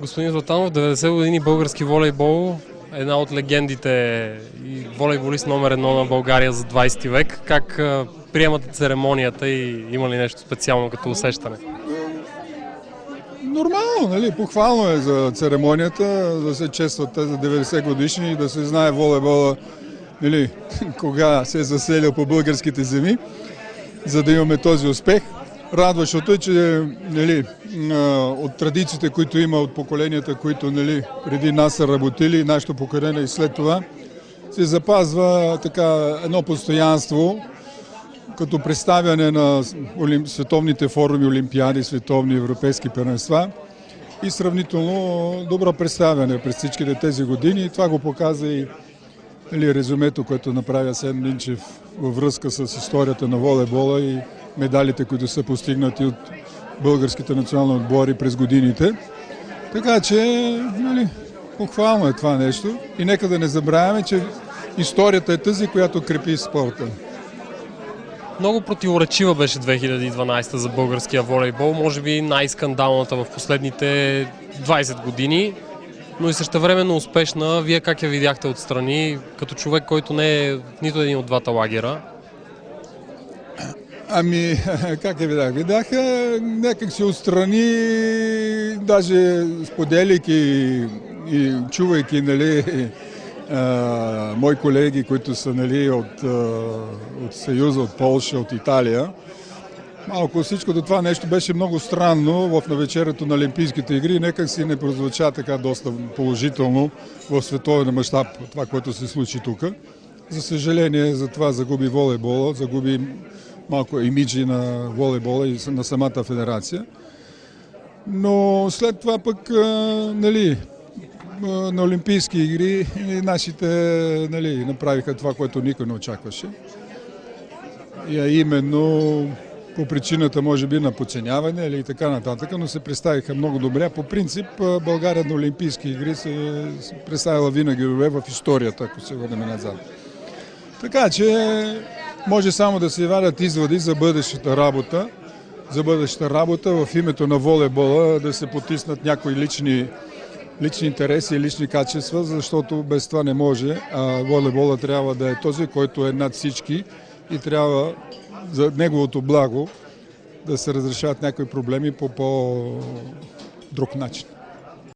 Господин Златанов, 90 години български волейбол, една от легендите и волейболист номер едно на България за 20 век. Как приемате церемонията и има ли нещо специално като усещане? Нормално, нали? Похвално е за церемонията, да се честват тези 90 годишни и да се знае волейбола, нали, кога се е заселил по българските земи, за да имаме този успех. Радващото е, че нали, от традициите, които има от поколенията, които нали, преди нас са работили, нашето поколение и след това, се запазва така едно постоянство, като представяне на световните форуми, олимпиади, световни европейски първенства и сравнително добро представяне през всичките тези години. И това го показа и нали, резюмето, което направи Асен Минчев във връзка с историята на волейбола и медалите, които са постигнати от българските национални отбори през годините. Така че, нали, похвално е това нещо. И нека да не забравяме, че историята е тази, която крепи спорта. Много противоречива беше 2012 за българския волейбол, може би най-скандалната в последните 20 години, но и същевременно успешна. Вие как я видяхте отстрани, като човек, който не е в нито един от двата лагера? Ами, как я видях? Видях някак си отстрани, даже споделяйки и чувайки, нали, мои колеги, които са нали, от Съюза, от Полша, от Италия. Малко всичкото това нещо беше много странно в навечерието на Олимпийските игри. Нека си не прозвуча така доста положително в световен мащаб това, което се случи тук. За съжаление, за това загуби волейбола, загуби малко имиджи на волейбола и на самата федерация. Но след това пък, нали, на Олимпийски игри нашите нали, направиха това, което никой не очакваше. И именно по причината, може би, на подценяване или така нататък, но се представиха много добре. По принцип, България на Олимпийски игри се представила винаги добре в историята, ако се върнем назад. Така че може само да се вадят изводи за бъдещата работа в името на волейбола, да се потиснат някои лични интереси и лични качества, защото без това не може. Волейбола трябва да е този, който е над всички и трябва за неговото благо да се разрешават някои проблеми по по-друг начин.